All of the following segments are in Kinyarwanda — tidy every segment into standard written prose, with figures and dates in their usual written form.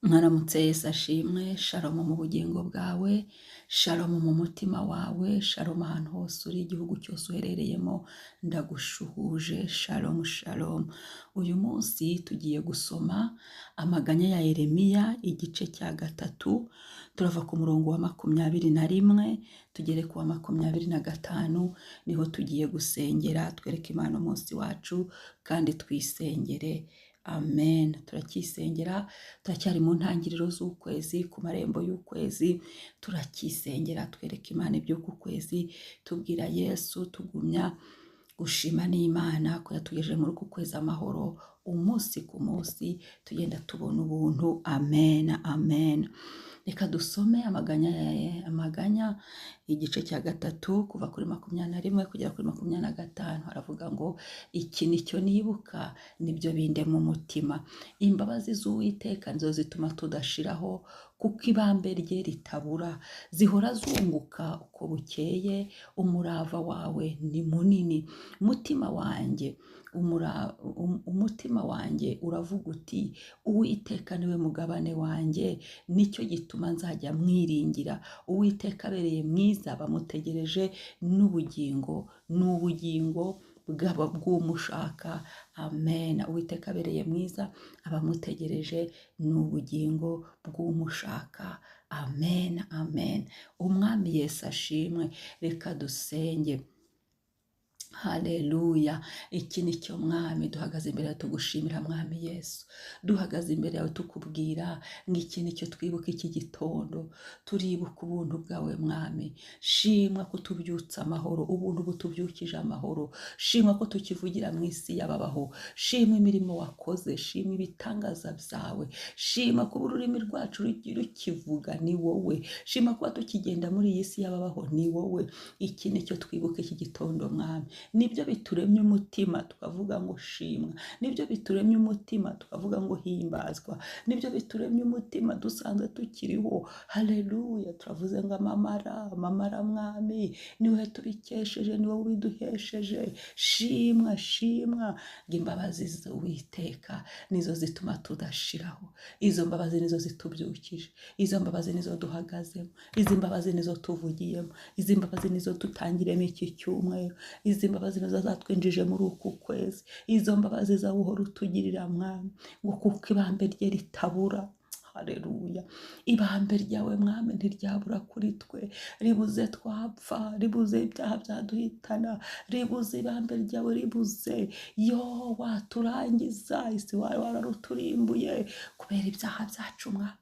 Mwaramutse Yesu ashimwe, shalomu mu bugingo bwawe, shalomu mu mutima wawe, shalomu ahantu hose uri, igihugu cyose uherereyemo, ndagushuhuje, shalomu shalomu. Uyu munsi tugiye gusoma amaganya ya Yeremiya, igice cya 3, turava ku murongo wa 21, tugere ku wa 25, niho tugiye gusengera, twereke Imana umunsi wacu, kandi twisengere. Amen. Turacyisengera, turacyari mu ntangiriro z'ukwezi, ku marembo y'ukwezi, turacyisengera, twereka Imana iby'uku kwezi, tubwira Yesu, tugumya gushima n'Imana ko yatugejeje muri uku kwezi amahoro, umunsi ku munsi tugenda tubona ubuntu. Amen, amen. Reka dusome amaganya igice cya 3 kuva kuri 21 kugera kuri 25. Haravuga ngo iki nicyo nibuka, nibyo binde mu mutima. Imbabazi z'Uwiteka nizo zituma tudashiraho, kuko ibambe rye ritabura, zihora zunguka uko bukeye. Umurava wawe ni munini, umutima wanjye uravuga uti Uwiteka niwe mugabane wanjye, nicyo gituma nzajya mwiringira. Uwiteka abereye mwiza, bamutegereje n'ubugingo bwaba bw'umushaka. Amen. Uwiteka abereye mwiza, abamutegereje n'ubugingo bw'umushaka. Amen, amen. Umwami Yesu ashimwe. Reka dusenge. Haleluya. Iki ni cyo Mwami, duhagaze imbere yawe tugushimira Mwami Yesu, duhagaze imbere yawe tukubwira ngiki nicyo twibuka iki gitondo. Turibuka ubuntu bwawe Mwami, shimwa ko tubyutsa amahoro, ubuntu butubyukije amahoro, shimwa ko tukivugira mu isi y'ababaho, shimwa imirimo wakoze, shimwa ibitangaza byawe, shimwa ko ururimi rwacu rukivuga ni wowe, shimwa ko tukigenda muri iyi si y'ababaho ni wowe. Iki nicyo twibuka iki gitondo Mwami, nibyo bituremye umutima tukavuga ngo shimwa, nibyo bituremye umutima tukavuga ngo himbazwa, nibyo bituremye umutima dusanzwe tukiriho. Haleluya. Turavuze ngo amamara Mwami, niwe tubikesheje, niwe ubiduhesheje. Shimwa ngo imbabazi z'Uwiteka nizo zituma tudashiraho, izo mbabazi nizo zitubyukije, izo mbabazi nizo duhagazemo, izi mbabazi nizo tuvugiyemo, izi mbabazi nizo tutangiremo iki cyumweru, izi mbabazi nizo zatwinjije muri uku kwezi. Izo mbabazi zawe uhora utugirira Mwami, ngo kuko ibambe rye ritabura. Haleluya. Ibambe ryawe Mwami ntiryabura kuri twe, ribuze twapfa, ribuze ibyaha byaduhitana, ribuze ibambe ryawe, ribuze waturangiza, isi wawe wararuturimbuye kubera ibyaha byacu Mwami.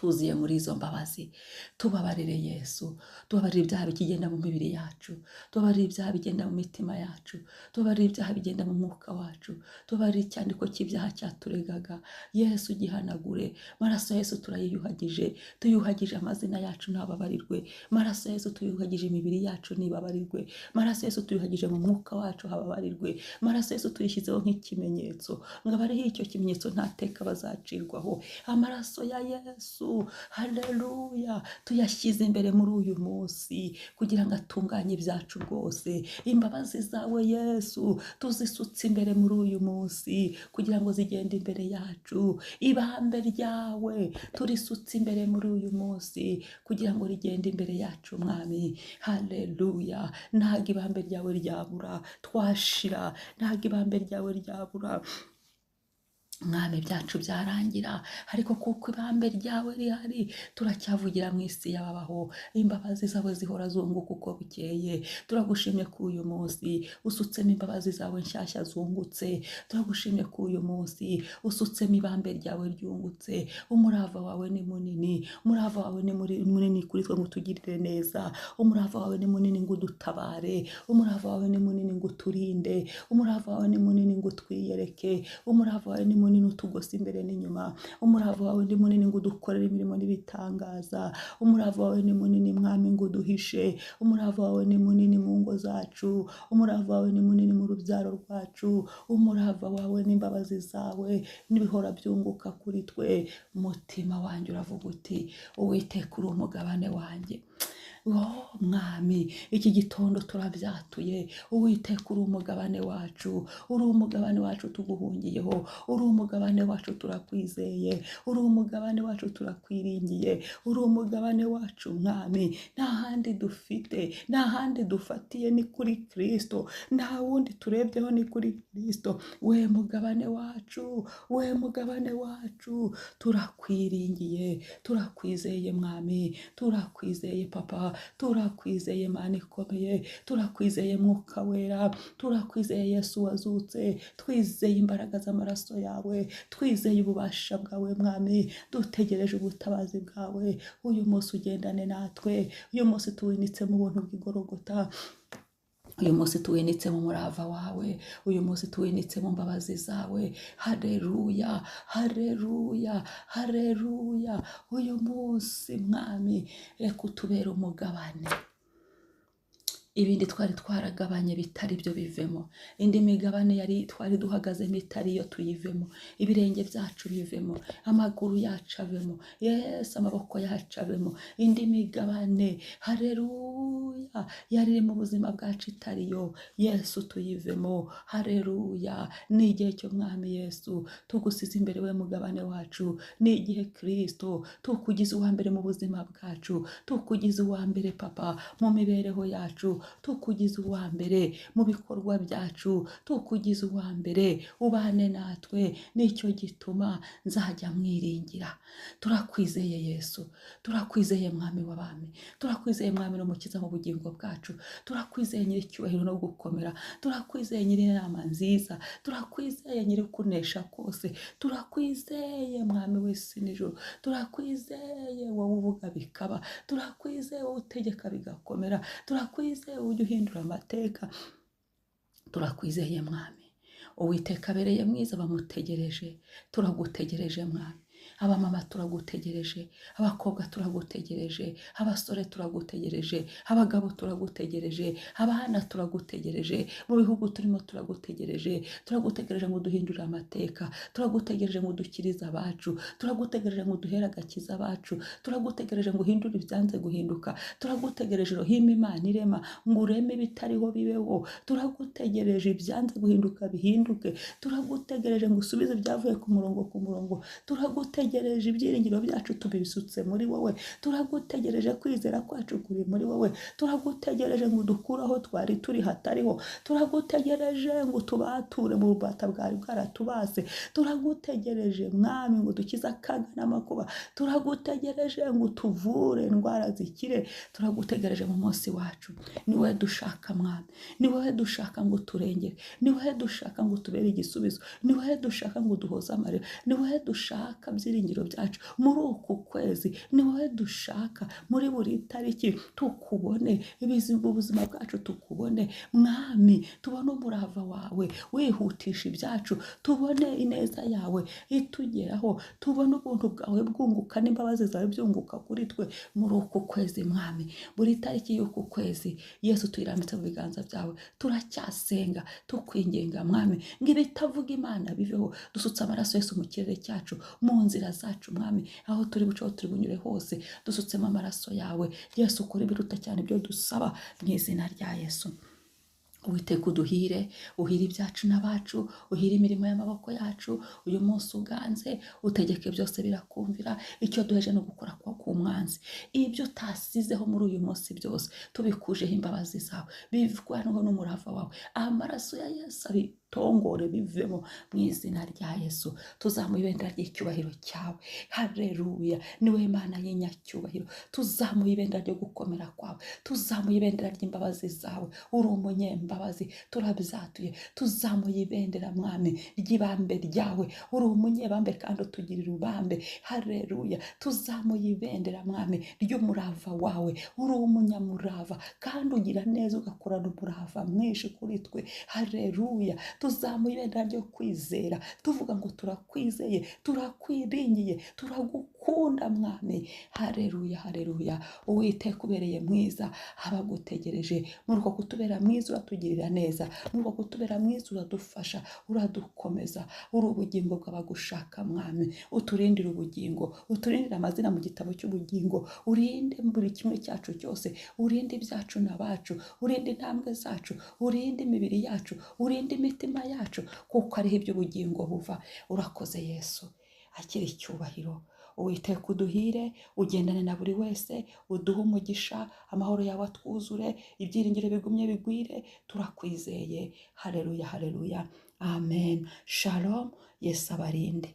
Tuziye muri izo mbabazi, tubabarire Yesu, tubabarire ibyaha bikigenda mu mibiri yacu, tubabarire ibyaha bigenda mu mitima yacu, tubabarire ibyaha bigenda mu mwuka wacu, tubabarire icyandiko cy'ibyaha cyaturegaga. Yesu gihanagure, maraso Yesu turayiyuhagije, tuyuhagije amazina yacu nababarirwe, maraso Yesu tuyuhagije imibiri yacu nibabarirwe, maraso Yesu tuyuhagije mu mwuka wacu hababarirwe, maraso Yesu tuyishyizeho nk'ikimenyetso, ngo abariho icyo kimenyetso ntateka bazacirwaho. Amaraso ya Yesu, haleluya, tuyashyize imbere muri uyu munsi kugira ngo atunganye ibyacu rwose. Imbabazi zawe Yesu tuzisutse imbere muri uyu munsi kugira ngo zigende imbere yacu. Ibambe ryawe turisutse imbere muri uyu munsi kugira ngo rigende imbere yacu Mwami. Haleluya. Ntabwo ibambe ryawe ryabura, twashira, ntabwo ibambe ryawe ryabura Mwami, byacu byarangira, ariko kuko ibambe ryawe rihari turacyavugira mu isi y'ababaho. Imbabazi zawe zihora zunguka uko bukeye. Turagushimye ko uyu munsi usutsemo imbabazi zawe nshyashya zungutse, turagushimye ko uyu munsi usutsemo ibambe ryawe ryungutse. Umurava wawe ni munini, umurava wawe ni munini kuri twe ngo utugirire neza, umurava wawe ni munini ngo udutabare, umurava wawe ni munini ngo uturinde, umurava wawe ni munini ngo utwiyereke, umurava wawe ni munini utugose imbere n'inyuma, umurava wawe ni munini ngo udukorere imirimo n'ibitangaza, umurava wawe ni munini Mwami ngo uduhishe, umurava wawe ni munini mu ngo zacu, umurava wawe ni munini mu rubyaro rwacu, umurava wawe n'imbabazi zawe n'ibihora byunguka kuri twe. Umutima wanjye uravuga uti Uwiteka uri umugabane wanjye, mwami, iki gitondo turabyatuye, Uwiteka uri umugabane wacu, uri umugabane wacu tuguhungiyeho, uri umugabane wacu turakwizeye, uri umugabane wacu turakwiringiye, uri umugabane wacu mwami, nta handi dufite, nta handi dufatiye ni kuri Kristo, nta wundi turebyeho ni kuri Kristo, we mugabane wacu, we mugabane wacu, turakwiringiye, turakwizeye mwami, turakwizeye papa, turakwizeye Mana ikomeye, turakwizeye Mwuka Wera, turakwizeye Yesu wazutse, twizeye imbaraga z'amaraso yawe, twizeye ububasha bwawe mwami, dutegereje ubutabazi bwawe, uyu munsi ugendane natwe, uyu munsi tuwinitse mu buntu bw'igorogota, uyu munsi tuwinitse mu murava wawe, uyu munsi tuwinitse mu mbabazi zawe. Haleluya, haleluya, haleluya. Uyu munsi mwami, reka utubere umugabane, ibindi twari twaragabanye bitari byo bivemo, indi migabane yari twari duhagazemo itari yo tuyivemo, ibirenge byacu bivemo, amaguru yacu avemo, Yesu amaboko yacu avemo, indi migabane haleluya yari mu buzima bwacu itari yo, Yesu tuyivemo. Haleluya, ni igihe cyo mwami Yesu tugusize imbere, we mugabane wacu, ni igihe Kristo tukugize uwa mbere mu buzima bwacu, tukugize uwa mbere papa mu mibereho yacu, tukugize uwa mbere mu bikorwa byacu, tukugize uwa mbere, ubane natwe, nicyo gituma nzajya mwiringira. Turakwizeye Yesu, turakwizeye mwami w'abami, turakwizeye mwami n'umukiza mu bugingo bwacu, turakwizeye nyiri icyubahiro no gukomera, turakwizeye nyiri inama nziza, turakwizeye nyiri kunesha kose, turakwizeye mwami w'isi n'ijuru, turakwizeye wowe uvuga bikaba, turakwizeye wowe utegeka bigakomera, turakwizeye ujya uhindura amateka, turakwizeye mwami. Uwiteka abereye mwiza, bamutegereje, turagutegereje mwami. Abamama turagutegereje, abakobwa turagutegereje, abasore turagutegereje, abagabo turagutegereje, abana turagutegereje, mu bihugu turimo turagutegereje, turagutegereje ngo duhindure amateka, turagutegereje ngo dukirize abacu, turagutegereje ngo duhere agakiza abacu, turagutegereje ngo uhindure ibyanze guhinduka, turagutegereje Rohima Imana irema ngo ureme ibitariho bibeho, turagutegereje ibyanze guhinduka bihinduke, turagutegereje ngo usubize ibyavuye ku murongo, turagutegereje ibyiringiro byacu tubisutse muri wowe, turagutegereje kwizera kwacu kuri muri wowe, turagutegereje ngo udukuraho twari turi hatariho, turagutegereje ngo tubature mu bubata bwari bwaratubase, turagutegereje mwami ngo dukize akaga n'amakuba, turagutegereje ngo tuvure indwara zikire, turagutegereje mu munsi wacu. Ni wowe dushaka mwami, ni wowe dushaka ngo turengere, ni wowe dushaka ngo tubere igisubizo, ni wowe dushaka ngo duhoze amarira, ni wowe dushaka byiringiro byacu muri uku kwezi, ni wowe dushaka muri buri tariki tukubone, ubuzima bwacu tukubone mwami, tubone umurava wawe wihutisha ibyacu, tubone ineza yawe itugeraho, tubone ubuntu bwawe bwunguka n'imbabazi zawe byunguka kuri twe muri uku kwezi mwami. Buri tariki y'uku kwezi Yesu tuyirambitse mu biganza byawe, turacyasenga tukwinginga mwami ngo ibitavuga Imana biveho, dusutse amaraso Yesu mu kirere cyacu, mu nzira zacu mwami, aho turi buce, aho turi bunyure hose, dusutsemo amaraso yawe Yesu, ukora ibiruta cyane ibyo dusaba mu izina rya Yesu. Uwiteka uduhire, uhire ibyacu n'abacu, uhire imirimo y'amaboko yacu, uyu munsi uganze, utegeke byose birakumvira, icyo duheje no gukora ku mwanzi, ibyo utasizeho muri uyu munsi byose tubikujeho imbabazi zawe, bivwanweho n'umurava wawe, amaraso ya Yesu abitongore bivemo mu izina rya Yesu. Tuzamuye ibendera ry'icyubahiro cyawe, haleluya, niwe Mana y'inyacyubahiro, tuzamuye ibendera ryo gukomera kwawe, tuzamuye ibendera ry'imbabazi zawe, uri umunyembabazi, turabyatuye, tuzamuye ibendera mwami ry'ibambe ryawe, uri umunyebambe kandi utugirira ubambe, haleluya, tuzamuye ibendera mwami ry'umurava wawe, uri umunyamurava kandi ugira neza ugakorana umurava mwinshi kuri twe, haleluya, tuzamuye ibendera ryo kwizera, tuvuga ngo turakwizeye, turakwiringiye, turagukunda bagukunda mwami. Haleluya, haleluya. Uwiteka ubereye mwiza, abagutegereje. Muri uko kutubera mwiza uratugirira neza, muri uko kutubera mwiza uradufasha, uradukomeza. Uri ubugingo bw'abagushaka mwami. Uturindire ubugingo, uturindire amazina mu gitabo cy'ubugingo, urinde buri kimwe cyacu cyose, urinde ibyacu n'abacu, urinde intambwe zacu, urinde imibiri yacu, urinde imitima yacu, kuko ariho iby'ubugingo buva. Urakoze Yesu, akira icyubahiro. Uwiteka uduhire, ugendane na buri wese, uduhe umugisha, amahoro yawe atwuzure, ibyiringiro bigumye bigwire, turakwizeye. Haleluya, haleluya, amen. Shalom, Yesu abarinde.